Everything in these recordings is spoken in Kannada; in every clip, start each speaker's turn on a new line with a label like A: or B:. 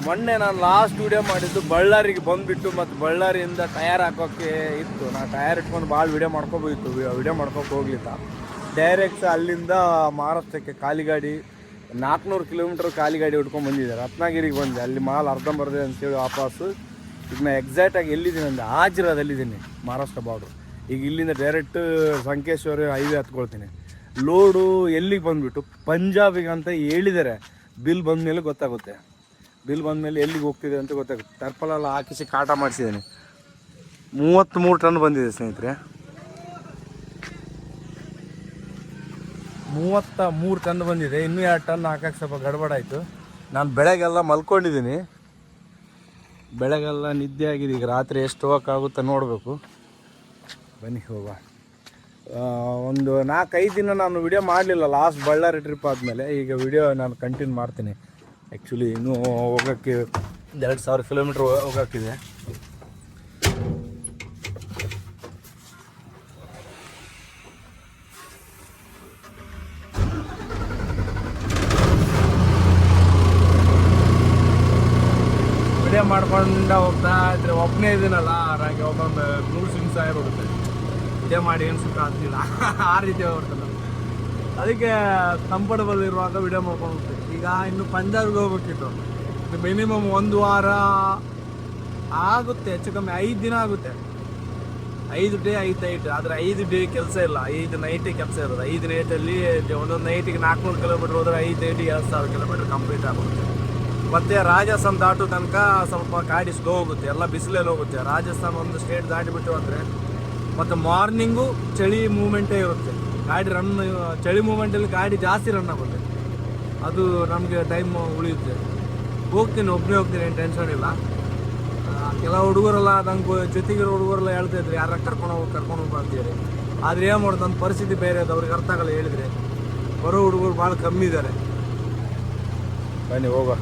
A: ಮೊನ್ನೆ ನಾನು ಲಾಸ್ಟ್ ವಿಡಿಯೋ ಮಾಡಿದ್ದು ಬಳ್ಳಾರಿಗೆ ಬಂದುಬಿಟ್ಟು ಮತ್ತು ಬಳ್ಳಾರಿಯಿಂದ ಟಯರ್ ಹಾಕೋಕ್ಕೆ ಇತ್ತು. ನಾನು ಟಯರ್ ಇಟ್ಕೊಂಡು ಭಾಳ ವಿಡಿಯೋ ಮಾಡ್ಕೊಬೋದಿತ್ತು, ವಿಡಿಯೋ ಮಾಡ್ಕೊಕ್ಕೆ ಹೋಗ್ಲಿಲ್ಲ. ಡೈರೆಕ್ಟ್ ಅಲ್ಲಿಂದ ಮಹಾರಾಷ್ಟ್ರಕ್ಕೆ ಖಾಲಿ ಗಾಡಿ 400 ಕಿಲೋಮೀಟ್ರ್ ಖಾಲಿ ಗಾಡಿ ಹೊಡ್ಕೊಂಡು ಬಂದಿದ್ದೆ. ರತ್ನಗಿರಿಗೆ ಬಂದೆ, ಅಲ್ಲಿ ಮಾಲ್ ಅರ್ಧಂಬರ್ದೆ ಅಂತೇಳಿ ವಾಪಸ್ಸು. ಈಗ ನಾನು ಎಕ್ಸಾಕ್ಟಾಗಿ ಎಲ್ಲಿದ್ದೀನಿ ಅಂದರೆ ಹಾಜಿರಾದಲ್ಲಿದ್ದೀನಿ, ಮಹಾರಾಷ್ಟ್ರ ಬಾರ್ಡ್ರು. ಈಗ ಇಲ್ಲಿಂದ ಡೈರೆಕ್ಟ್ ಸಂಕೇಶ್ವರ ಹೈವೇ ಹತ್ಕೊಳ್ತೀನಿ. ಲೋಡು ಎಲ್ಲಿಗೆ ಬಂದುಬಿಟ್ಟು ಪಂಜಾಬಿಗೆ ಅಂತ ಹೇಳಿದ್ದಾರೆ. ಬಿಲ್ ಬಂದ ಮೇಲೆ ಗೊತ್ತಾಗುತ್ತೆ, ಬಿಲ್ ಬಂದಮೇಲೆ ಎಲ್ಲಿಗೆ ಹೋಗ್ತಿದೆ ಅಂತ ಗೊತ್ತಾಗುತ್ತೆ. ಟರ್ಪಲೆಲ್ಲ ಹಾಕಿಸಿ ಕಾಟ ಮಾಡಿಸಿದ್ದೀನಿ. 33 ಟನ್ ಬಂದಿದೆ ಸ್ನೇಹಿತರೆ, 33 ಟನ್ ಬಂದಿದೆ. ಇನ್ನೂ 2 ಟನ್ ಹಾಕಕ್ಕೆ ಸ್ವಲ್ಪ ಗಡ್ಬಡಾಯಿತು. ನಾನು ಬೆಳಗ್ಗೆಲ್ಲ ಮಲ್ಕೊಂಡಿದ್ದೀನಿ, ಬೆಳಗ್ಗೆಲ್ಲ ನಿದ್ದೆ ಆಗಿದೆ. ಈಗ ರಾತ್ರಿ ಎಷ್ಟು ಹೋಗೋಕ್ಕಾಗುತ್ತೆ ನೋಡಬೇಕು. ಬನ್ನಿ ಹೋಗುವ. ಒಂದು 4-5 ದಿನ ನಾನು ವಿಡಿಯೋ ಮಾಡಲಿಲ್ಲ, ಲಾಸ್ಟ್ ಬಳ್ಳಾರಿ ಟ್ರಿಪ್ ಆದಮೇಲೆ. ಈಗ ವಿಡಿಯೋ ನಾನು ಕಂಟಿನ್ಯೂ ಮಾಡ್ತೀನಿ. ಆ್ಯಕ್ಚುಲಿ ಇನ್ನೂ ಹೋಗೋಕ್ಕೆ 2000 ಕಿಲೋಮೀಟ್ರ್ ಹೋಗೋಕ್ಕಿದೆ. ವಿಡಿಯೋ ಮಾಡ್ಕೊಂಡು ಹೋಗ್ತಾ ಇದ್ರೆ ಒಬ್ಬನೇ ಇದ್ದೀನಲ್ಲ, ನನಗೆ ಒಬ್ಬೊಂದು 100 ಸಿಮ್ಸ್ ಆಗಿಬಿಡುತ್ತೆ. ವಿಡಿಯೋ ಮಾಡಿ ಏನು ಸುಖ ಆಗ್ತಿಲ್ಲ, ಆ ರೀತಿ ಹೋಗ್ಬಿಡ್ತದೆ. ಅದಕ್ಕೆ ಕಂಫರ್ಟಬಲ್ ಇರುವಾಗ ವಿಡಿಯೋ ಮಾಡ್ಕೊಂಡು ಹೋಗ್ತೀವಿ. ಈಗ ಇನ್ನು ಪಂಜಾಬ್ಗೆ ಹೋಗ್ಬೇಕಿತ್ತು. ಮಿನಿಮಮ್ 1 ವಾರ ಆಗುತ್ತೆ, ಹೆಚ್ಚು ಕಮ್ಮಿ 5 ದಿನ ಆಗುತ್ತೆ. 5 ಡೇ 5 ನೈಟ್. ಆದರೆ 5 ಡೇ ಕೆಲಸ ಇಲ್ಲ, 5 ನೈಟಿಗೆ ಕೆಲಸ ಇರೋದು. 5 ನೈಟಲ್ಲಿ ಒಂದೊಂದು ನೈಟಿಗೆ 400 ಕಿಲೋಮೀಟ್ರ್ ಹೋದರೆ 5 ನೈಟಿಗೆ 2000 ಕಿಲೋಮೀಟ್ರ್ ಕಂಪ್ಲೀಟ್ ಆಗುತ್ತೆ. ಮತ್ತು ರಾಜಸ್ಥಾನ ದಾಟೋ ತನಕ ಸ್ವಲ್ಪ ಗಾಡಿ ಸ್ಲೋ ಹೋಗುತ್ತೆ, ಎಲ್ಲ ಬಿಸಿಲಲ್ಲಿ ಹೋಗುತ್ತೆ. ರಾಜಸ್ಥಾನ ಒಂದು ಸ್ಟೇಟ್ ದಾಟಿಬಿಟ್ಟು ಅಂದರೆ ಮತ್ತು ಮಾರ್ನಿಂಗು ಚಳಿ ಮೂಮೆಂಟೇ ಇರುತ್ತೆ. ಗಾಡಿ ರನ್, ಚಳಿ ಮೂಮೆಂಟಲ್ಲಿ ಗಾಡಿ ಜಾಸ್ತಿ ರನ್ ಆಗುತ್ತೆ. ಅದು ನಮಗೆ ಟೈಮ್ ಉಳಿಯುತ್ತೆ. ಹೋಗ್ತೀನಿ, ಒಬ್ಬನೇ ಹೋಗ್ತೀನಿ, ಏನು ಟೆನ್ಷನ್ ಇಲ್ಲ. ಕೆಲವು ಹುಡುಗರೆಲ್ಲ ನಂಗೆ ಜೊತೆಗಿರೋ ಹುಡುಗರೆಲ್ಲ ಹೇಳ್ತಾಯಿದ್ರು, ಯಾರು ಕರ್ಕೊಂಡು ಹೋಗಿ ಅಂತೀರಿ. ಆದರೆ ಏನು ಮಾಡೋದು, ನನ್ನ ಪರಿಸ್ಥಿತಿ ಬೇರೆ ಅದು, ಅವ್ರಿಗೆ ಅರ್ಥ ಆಗಲ್ಲ ಹೇಳಿದರೆ. ಬರೋ ಹುಡುಗರು ಭಾಳ ಕಮ್ಮಿ ಇದ್ದಾರೆ. ಬನ್ನಿ ಹೋಗೋ.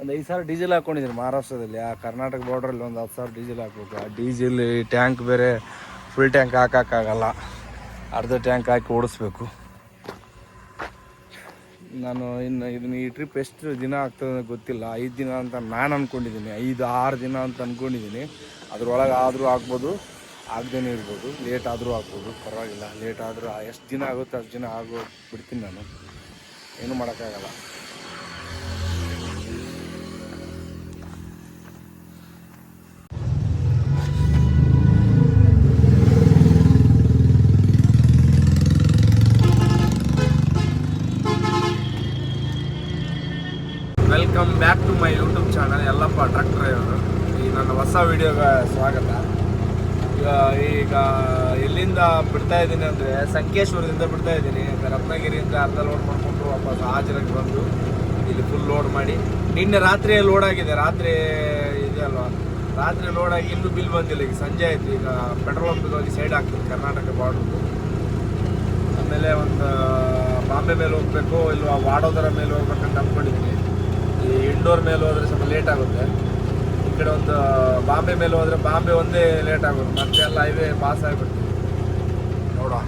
A: ಒಂದು 5,000 ಡೀಸೆಲ್ ಹಾಕ್ಕೊಂಡಿದ್ದೀನಿ ಮಹಾರಾಷ್ಟ್ರದಲ್ಲಿ. ಆ ಕರ್ನಾಟಕ ಬಾರ್ಡ್ರಲ್ಲಿ ಒಂದು 10,000 ಡೀಸೆಲ್ ಹಾಕ್ಬೇಕು. ಆ ಡೀಸೆಲ್ ಟ್ಯಾಂಕ್ ಬೇರೆ ಫುಲ್ ಟ್ಯಾಂಕ್ ಹಾಕೋಕ್ಕಾಗಲ್ಲ, ಅರ್ಧ ಟ್ಯಾಂಕ್ ಹಾಕಿ ಓಡಿಸ್ಬೇಕು. ನಾನು ಇದನ್ನು ಈ ಟ್ರಿಪ್ ಎಷ್ಟು ದಿನ ಆಗ್ತದೆ ಗೊತ್ತಿಲ್ಲ. 5 ದಿನ ಅಂತ ನಾನು ಅಂದ್ಕೊಂಡಿದ್ದೀನಿ, 5-6 ದಿನ ಅಂತ ಅಂದ್ಕೊಂಡಿದ್ದೀನಿ. ಅದರೊಳಗೆ ಆದರೂ ಆಗ್ಬೋದು, ಆಗದೇನೆ ಇರ್ಬೋದು, ಲೇಟ್ ಆದರೂ ಆಗ್ಬೋದು, ಪರವಾಗಿಲ್ಲ. ಲೇಟ್ ಆದರೂ ಎಷ್ಟು ದಿನ ಆಗುತ್ತೆ ಅಷ್ಟು ದಿನ ಬಿಡ್ತೀನಿ. ನಾನು ಏನೂ ಮಾಡೋಕ್ಕಾಗಲ್ಲ. Welcome back to my YouTube channel Yellappa truck driver. ಈ ನನ್ನ ಹೊಸ ವೀಡಿಯೋಗೆ ಸ್ವಾಗತ. ಈಗ ಎಲ್ಲಿಂದ ಬಿಡ್ತಾ ಇದ್ದೀನಿ ಅಂದರೆ ಸಂಕೇಶ್ವರದಿಂದ ಬಿಡ್ತಾ ಇದ್ದೀನಿ. ರತ್ನಗಿರಿಯಿಂದ ಅರ್ಧ ಲೋಡ್ ಮಾಡಿಕೊಂಡು ವಾಪಸ್ ಹಾಜರಾಗಿ ಬಂದು ಇಲ್ಲಿ ಫುಲ್ ಲೋಡ್ ಮಾಡಿ. ನಿನ್ನೆ ರಾತ್ರಿ ಲೋಡ್ ಆಗಿದೆ, ರಾತ್ರಿ ಇದೆ ಅಲ್ವಾ, ರಾತ್ರಿ ಲೋಡ್ ಆಗಿ ಇನ್ನೂ ಬಿಲ್ ಬಂದಿಲ್ಲ. ಈಗ ಸಂಜೆ ಆಯಿತು. ಈಗ ಪೆಟ್ರೋಲ್ ಪಂಪಿಗೆ ಹೋಗಿ ಸೈಡ್ ಆಗ್ತದೆ ಕರ್ನಾಟಕ ಬಾರ್ಡ್ರು. ಆಮೇಲೆ ಒಂದು ಬಾಂಬೆ ಮೇಲೆ ಹೋಗಬೇಕು, ಇಲ್ವಾ ವಾಡೋದರ ಮೇಲೆ ಹೋಗ್ಬೇಕಂತ ಅಂದ್ಕೊಂಡಿದ್ದೀನಿ. ಈ ಇಂಡೋರ್ ಮೇಲೆ ಹೋದರೆ ಸ್ವಲ್ಪ ಲೇಟ್ ಆಗುತ್ತೆ. ಈ ಕಡೆ ಒಂದು ಬಾಂಬೆ ಮೇಲೆ ಹೋದರೆ ಬಾಂಬೆ ಒಂದೇ ಲೇಟ್ ಆಗುತ್ತೆ, ಮತ್ತೆ ಎಲ್ಲ ಹೈವೇ ಪಾಸ್ ಆಗಿಬಿಡ್ತೀವಿ. ನೋಡುವ.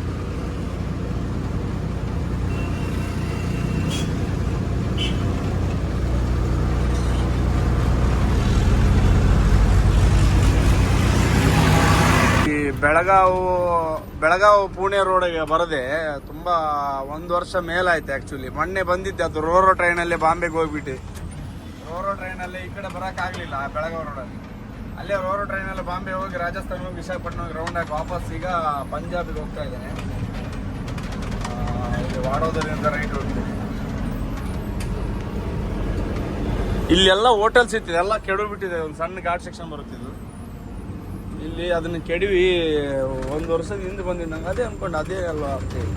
A: ಈ ಬೆಳಗಾವಿ ಪುಣೆ ರೋಡಿಗೆ ಬರದೆ ತುಂಬ 1 ವರ್ಷ ಮೇಲಾಯ್ತು. ಆ್ಯಕ್ಚುಲಿ ಮೊನ್ನೆ ಬಂದಿದ್ದೆ, ಅದು ರೋರೋ ಟ್ರೈನಲ್ಲಿ ಬಾಂಬೆಗೆ ಹೋಗ್ಬಿಟ್ಟು. ರೋರೋ ಟ್ರೈನಲ್ಲಿ ಈ ಕಡೆ ಬರೋಕ್ಕಾಗಲಿಲ್ಲ ಬೆಳಗಾವಿ ರೋಡಲ್ಲಿ. ಅಲ್ಲೇ ರೋರೋ ಟ್ರೈನಲ್ಲಿ ಬಾಂಬೆ ಹೋಗಿ ರಾಜಸ್ಥಾನ ಹೋಗಿ ವಿಶಾಖಪಟ್ಟಣ ಹೋಗಿ ರೌಂಡ್ ಹಾಕಿ ವಾಪಸ್ ಈಗ ಪಂಜಾಬಿಗೆ ಹೋಗ್ತಾ ಇದ್ದೇನೆ. ಇಲ್ಲಿ ವಾಡೋದರಿಂದ ರೈಟ್ ಹೋಗ್ತೀನಿ. ಇಲ್ಲೆಲ್ಲ ಹೋಟೆಲ್ಸ್ ಇತ್ತಿದೆ, ಎಲ್ಲ ಕೆಡವಿಬಿಟ್ಟಿದೆ. ಒಂದು ಸಣ್ಣ ಘಾಟ್ ಸೆಕ್ಷನ್ ಬರುತ್ತಿದ್ದು ಇಲ್ಲಿ, ಅದನ್ನು ಕೆಡವಿ 1 ವರ್ಷದ ಹಿಂದೆ ಬಂದಿದ್ದು. ನಂಗೆ ಅದೇ ಅಂದ್ಕೊಂಡು ಅದೇ ಅಲ್ವಾ ಅಂತೇಳಿ.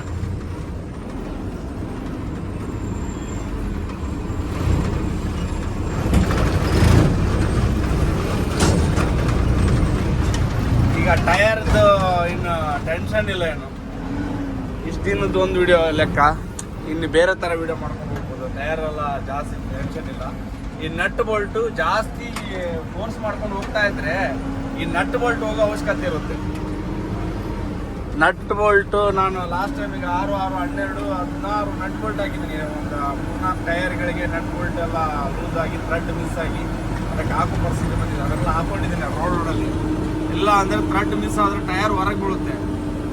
A: ಈಗ ಟಯರ್ದು ಇನ್ನು ಟೆನ್ಷನ್ ಇಲ್ಲ. ಏನು ಇಷ್ಟು ದಿನದ್ದು ಒಂದು ವಿಡಿಯೋ ಲೆಕ್ಕ, ಇನ್ನು ಬೇರೆ ಥರ ವಿಡಿಯೋ ಮಾಡ್ಕೊಂಡು ಹೋಗ್ಬೋದು. ಟಯರ್ ಎಲ್ಲ ಜಾಸ್ತಿ ಟೆನ್ಷನ್ ಇಲ್ಲ. ಈ ನಟ್ ಬೋಲ್ಟು ಜಾಸ್ತಿ ಫೋರ್ಸ್ ಮಾಡ್ಕೊಂಡು ಹೋಗ್ತಾ ಇದ್ರೆ ಈ ನಟ್ ಬೋಲ್ಟ್ ಹೋಗೋ ಅವಶ್ಯಕತೆ ಇರುತ್ತೆ. ನಟ್ ಬೋಲ್ಟು ನಾನು ಲಾಸ್ಟ್ ಟೈಮಿಗೆ 6, 12, 16 ನಟ್ ಬೋಲ್ಟ್ ಹಾಕಿದ್ದೀನಿ. ಒಂದು 3-4 ಟೈರ್ಗಳಿಗೆ ನಟ್ ಬೋಲ್ಟ್ ಎಲ್ಲ ಲೂಸ್ ಆಗಿ ಥ್ರೆಡ್ ಮಿಸ್ ಆಗಿ ಅದಕ್ಕೆ ಹಾಕೋ ಪರಿಸ್ಥಿತಿ ಬಂದಿದೆ. ಅದೆಲ್ಲ ಹಾಕೊಂಡಿದ್ದೀನಿ ರೋಡಲ್ಲಿ. ಇಲ್ಲ ಅಂದರೆ ಥ್ರೆಡ್ ಮಿಸ್ ಆದರೆ ಟೈರ್ ಹೊರಗೆ ಬೀಳುತ್ತೆ.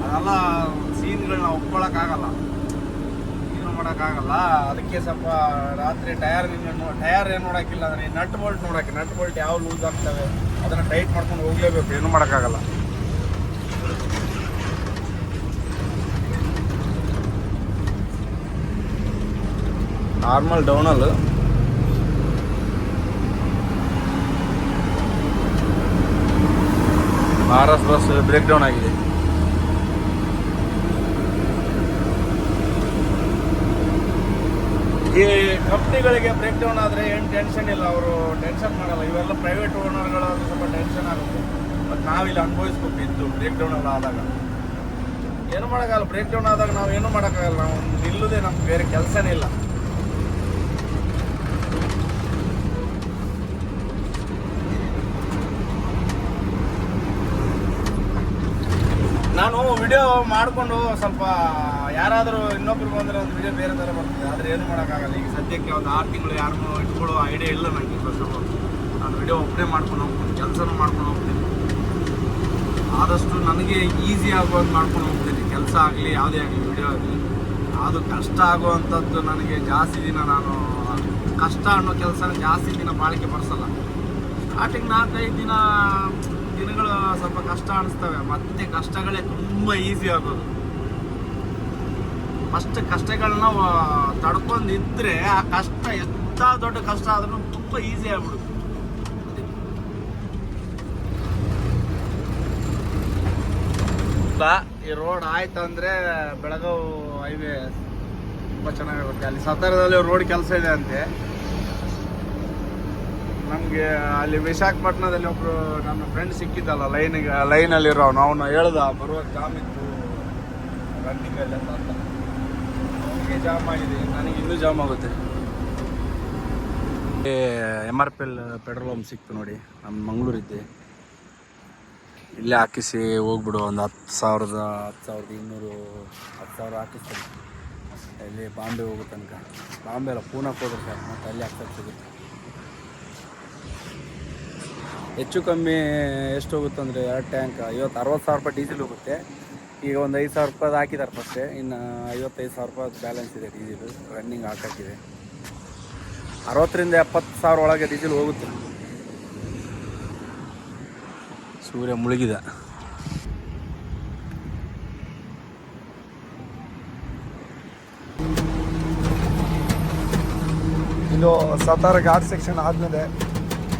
A: ಅದೆಲ್ಲ ಸೀನ್ಗಳನ್ನ ಒಪ್ಕೊಳ್ಳೋಕ್ಕಾಗಲ್ಲ, ಏನು ಮಾಡೋಕ್ಕಾಗಲ್ಲ. ಅದಕ್ಕೆ ಸ್ವಲ್ಪ ರಾತ್ರಿ ಟೈರ್ ಏನು ನೋಡೋಕ್ಕಿಲ್ಲ, ಅಂದರೆ ನಟ್ ಬೋಲ್ಟ್ ನೋಡೋಕ್ಕೆ. ನಟ್ ಬೋಲ್ಟ್ ಯಾವ ಲೂಸ್ ಆಗ್ತವೆ ಅದನ್ನು ಟೈಟ್ ಮಾಡ್ಕೊಂಡು ಹೋಗಲೇಬೇಕು, ಏನು ಮಾಡೋಕ್ಕಾಗಲ್ಲ. ನಾರ್ಮಲ್ ಡೌನಲ್ಲಿ RS ಬಸ್ ಬ್ರೇಕ್ ಡೌನ್ ಆಗಿದೆ. ಈ ಕಂಪ್ನಿಗಳಿಗೆ ಬ್ರೇಕ್ ಡೌನ್ ಆದರೆ ಏನು ಟೆನ್ಷನ್ ಇಲ್ಲ, ಅವರು ಟೆನ್ಷನ್ ಮಾಡಲ್ಲ. ಇವೆಲ್ಲ ಪ್ರೈವೇಟ್ ಓನರ್ಗಳಾದ್ರೂ ಸ್ವಲ್ಪ ಟೆನ್ಷನ್ ಆಗುತ್ತೆ. ಮತ್ತು ನಾವಿಲ್ಲಿ ಅನುಭವಿಸ್ಬೇಕು ಇದ್ದು ಬ್ರೇಕ್ ಡೌನ್ ಎಲ್ಲ ಆದಾಗ. ಏನು ಮಾಡೋಕ್ಕಾಗಲ್ಲ, ಬ್ರೇಕ್ ಡೌನ್ ಆದಾಗ ನಾವು ಏನೂ ಮಾಡೋಕ್ಕಾಗಲ್ಲ. ನಾವು ನಿಲ್ಲುದೇ ನಮ್ಗೆ ಬೇರೆ ಕೆಲಸನೇ ಇಲ್ಲ. ನಾನು ವಿಡಿಯೋ ಮಾಡಿಕೊಂಡು ಸ್ವಲ್ಪ ಯಾರಾದರೂ ಇನ್ನೊಬ್ರು ಬಂದರೆ ಒಂದು ವಿಡಿಯೋ ಬೇರೆ ಥರ ಬರ್ತದೆ, ಆದರೆ ಏನು ಮಾಡೋಕ್ಕಾಗಲ್ಲ. ಈಗ ಸದ್ಯಕ್ಕೆ ಒಂದು 6 ತಿಂಗಳು ಯಾರನ್ನೂ ಇಟ್ಕೊಳ್ಳೋ ಐಡಿಯಾ ಇಲ್ಲ ನನಗೆ. ನಾನು ವಿಡಿಯೋ ಒಬ್ಬನೇ ಮಾಡ್ಕೊಂಡು ಹೋಗ್ತೀನಿ, ಕೆಲಸನೂ ಮಾಡ್ಕೊಂಡು ಹೋಗ್ತೀನಿ. ಆದಷ್ಟು ನನಗೆ ಈಸಿ ಆಗುವಂತ ಮಾಡ್ಕೊಂಡು ಹೋಗ್ತೀನಿ. ಕೆಲಸ ಆಗಲಿ ಯಾವುದೇ ಆಗಲಿ, ವಿಡಿಯೋ ಆಗಲಿ. ಅದು ಕಷ್ಟ ಆಗುವಂಥದ್ದು ನನಗೆ ಜಾಸ್ತಿ ದಿನ ನಾನು ಕಷ್ಟ ಅನ್ನೋ ಕೆಲಸನ ಜಾಸ್ತಿ ದಿನ ಬಾಳಿಕೆ ಬರ್ಸಲ್ಲ. ಸ್ಟಾರ್ಟಿಂಗ್ 4-5 ದಿನಗಳು ಸ್ವಲ್ಪ ಕಷ್ಟ ಅನಿಸ್ತವೆ, ಮತ್ತೆ ಕಷ್ಟಗಳೇ ತುಂಬ ಈಸಿ ಆಗೋದು. ಫಸ್ಟ್ ಕಷ್ಟಗಳನ್ನ ತಡ್ಕೊಂಡಿದ್ರೆ ಆ ಕಷ್ಟ ಎಂಥ ದೊಡ್ಡ ಕಷ್ಟ ಆದ್ರೂ ತುಂಬ ಈಸಿ ಆಗ್ಬಿಡುತ್ತೆ. ಈ ರೋಡ್ ಆಯ್ತು ಅಂದರೆ ಬೆಳಗಾವಿ ಹೈವೇ ತುಂಬ ಚೆನ್ನಾಗಿರುತ್ತೆ. ಅಲ್ಲಿ ಸತಾರದಲ್ಲಿ ರೋಡ್ ಕೆಲಸ ಇದೆ ಅಂತೆ. ನಮಗೆ ಅಲ್ಲಿ ವಿಶಾಖಪಟ್ಟಣದಲ್ಲಿ ಒಬ್ಬರು ನನ್ನ ಫ್ರೆಂಡ್ ಸಿಕ್ಕಿದ್ದಲ್ಲ ಲೈನಲ್ಲಿರೋ, ಅವನು ಹೇಳ್ದ ಬರುವ ಜಾಮ್ ಇತ್ತು ರನ್ನಿಂಗಲ್ಲಿ ಅಂತ. ಅವನಿಗೆ ಜಾಮ್ ಆಗಿದೆ, ನನಗೆ ಇನ್ನೂ ಜಾಮ್ ಆಗುತ್ತೆ. MRPL ಪೆಟ್ರೋಲ್ ಪಂಪ್ ಸಿಕ್ತು ನೋಡಿ, ನಮ್ಮ ಮಂಗಳೂರಿದ್ದೆ. ಇಲ್ಲೇ ಹಾಕಿಸಿ ಹೋಗ್ಬಿಡು, ಒಂದು 10,200 10,000 ಹಾಕಿಸ್ತೀನಿ. ಇಲ್ಲಿ ಬಾಂಬೆ ಹೋಗೋ ತನಕ. ಬಾಂಬೆ ಅಲ್ಲ, ಪೂನಾಕ್ಕೆ ಹೋದ್ರೆ ಸರ್, ಮತ್ತು ಅಲ್ಲಿ ಹಾಕ್ಸಕ್ಕೆ ಸಿಗುತ್ತೆ. ಹೆಚ್ಚು ಕಮ್ಮಿ ಎಷ್ಟು ಹೋಗುತ್ತೆ ಅಂದರೆ 2 ಟ್ಯಾಂಕ್ 60,000 ರೂಪಾಯಿ ಡೀಸೆಲ್ ಹೋಗುತ್ತೆ. ಈಗ ಒಂದು 5,000 ರೂಪಾಯಿ ಹಾಕಿದ್ದಾರೆ ಫಸ್ಟೇ, ಇನ್ನು 55,000 ರೂಪಾಯಿ ಬ್ಯಾಲೆನ್ಸ್ ಇದೆ ಡೀಸೆಲು. ರನ್ನಿಂಗ್ ಹಾಕಾಕಿದೆ. 60,000 ರಿಂದ 70,000 ಒಳಗೆ ಡೀಸೆಲ್ ಹೋಗುತ್ತೆ. ಸೂರ್ಯ ಮುಳುಗಿದ. ಇದು ಸತಾರ ಘಾಟ್ ಸೆಕ್ಷನ್ ಆದಮೇಲೆ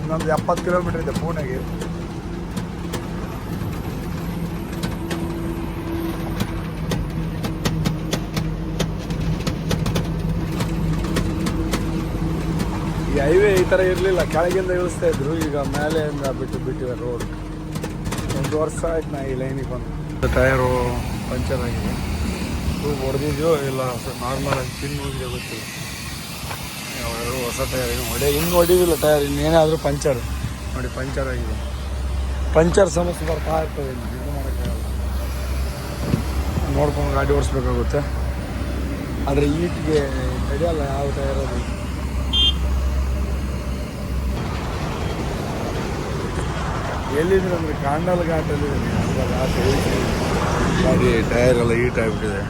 A: ಇನ್ನೊಂದು 70 ಕಿಲೋಮೀಟರ್ ಇದೆ ಪುಣೆಗೆ. ಈ ಹೈವೇ ಈ ಥರ ಇರಲಿಲ್ಲ, ಕೆಳಗಿಂದ ಇಳಿಸ್ತಾ ಇದ್ರು. ಈಗ ಮೇಲೆಯಿಂದ ಬಿಟ್ಟಿವೆ ರೋಡ್. 1 ವರ್ಷ ಆಯ್ತು ನಾ ಈ ಲೈನಿಗೆ ಬಂದು. ಟೈರು ಪಂಚರ್ ಆಗಿದೆ. ಟ್ಯೂಬ್ ಹೊಡೆದಿದ್ಯೋ ಇಲ್ಲ ನಾರ್ಮಲ್ ಆಗಿ ಪಿನ್ ಹೋಗಿದೆ ಗೊತ್ತಿಲ್ಲ. ಯಾವ್ಯಾರು ಹೊಸ ಟೈರ್ ಇನ್ನೂ ಹೊಡಿದಿಲ್ಲ ಟೈರ್, ಇನ್ನೇನಾದರೂ ಪಂಚರ್ ನೋಡಿ, ಪಂಚರ್ ಆಗಿದೆ. ಪಂಚರ್ ಸಮಸ್ಯೆ ಬರ್ತಾ ಇರ್ತದೆ, ಏನು ಮಾಡೋಕ್ಕಾಗಲ್ಲ. ನೋಡ್ಕೊಂಡು ಗಾಡಿ ಓಡಿಸ್ಬೇಕಾಗುತ್ತೆ. ಆದರೆ ಈಟಿಗೆ ತಡೆಯಲ್ಲ ಯಾವ ಟೈರ್ ಅದು. ಎಲ್ಲಿದ್ರೆ ಅಂದರೆ ಕಾಂಡಲ್ ಘಾಟಲ್ಲಿ ಗಾಡಿ ಟೈರ್ ಎಲ್ಲ ಹೀಟ್ ಆಗಿಬಿಟ್ಟಿದೆ.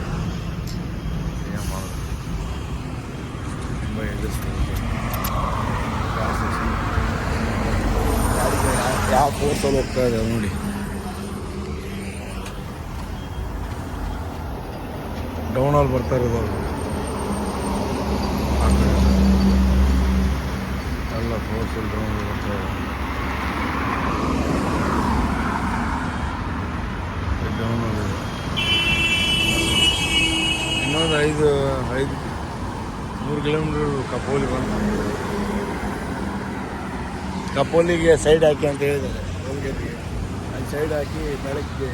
A: ಏನು ಮಾಡೋದು, ತುಂಬ ಎದುರಿಸ್ತೀನಿ. ಯಾವ ಫೋರ್ಸಲ್ಲಿ ಹೋಗ್ತಾ ಇದೆ ನೋಡಿ. ಡೌನಲ್ಲಿ ಬರ್ತಾ ಇರೋದು ಎಲ್ಲ ಫೋರ್ಸಲ್ಲಿ ಡೌನಲ್ಲಿ ಬರ್ತಾ ಇದೆ. ಇನ್ನೊಂದು 3 ಕಿಲೋಮೀಟರ್ ಕಪೋಲಿ ಬಂದು ಕಪೋಲಿಗೆ ಸೈಡ್ ಹಾಕಿ ಅಂತ ಹೇಳಿದ್ದಾರೆ. ಹೋಲ್ಗೇಟಿಗೆ ಅಲ್ಲಿ ಸೈಡ್ ಹಾಕಿ ಬೆಳಗ್ಗೆ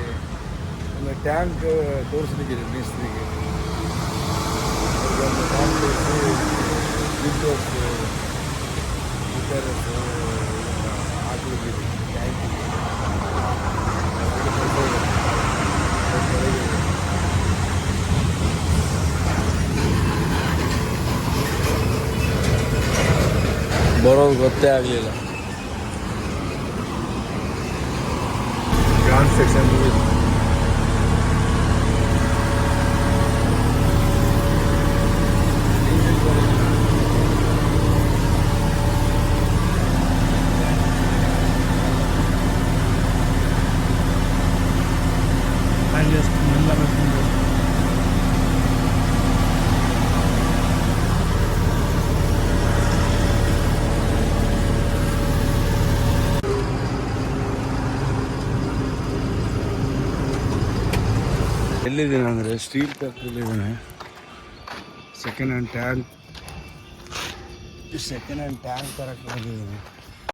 A: ಒಂದು ಟ್ಯಾಂಕ್ ತೋರಿಸ್ಲಿಕ್ಕಿದೆ ಮೇಸ್ತ್ರಿಗೆ. ಒಂದು ಟ್ಯಾಂಕ್ ತೋರಿಸಿ ವಿಂಡೋಸ್ ರಿಪೇರಸ್ ಹಾಕಲಿಕ್ಕಿದೆ ಟ್ಯಾಂಕಿಗೆ.
B: ಗೊತ್ತೇ ಆಗಲಿಲ್ಲ.
A: ಗ್ರಾಂಡ್ ಸೆಕ್ಷನ್ ಮುಗಿದು
B: ಎಲ್ಲಿದ್ದೀನಿ ಅಂದರೆ ಸ್ಟೀಲ್ ಫ್ಯಾಕ್ಟ್ರಿಲಿದ್ದೀನಿ. ಸೆಕೆಂಡ್ ಹ್ಯಾಂಡ್ ಟ್ಯಾಂಕ್ ತರಕ್ಕೆ ಬಂದಿದ್ದೀನಿ.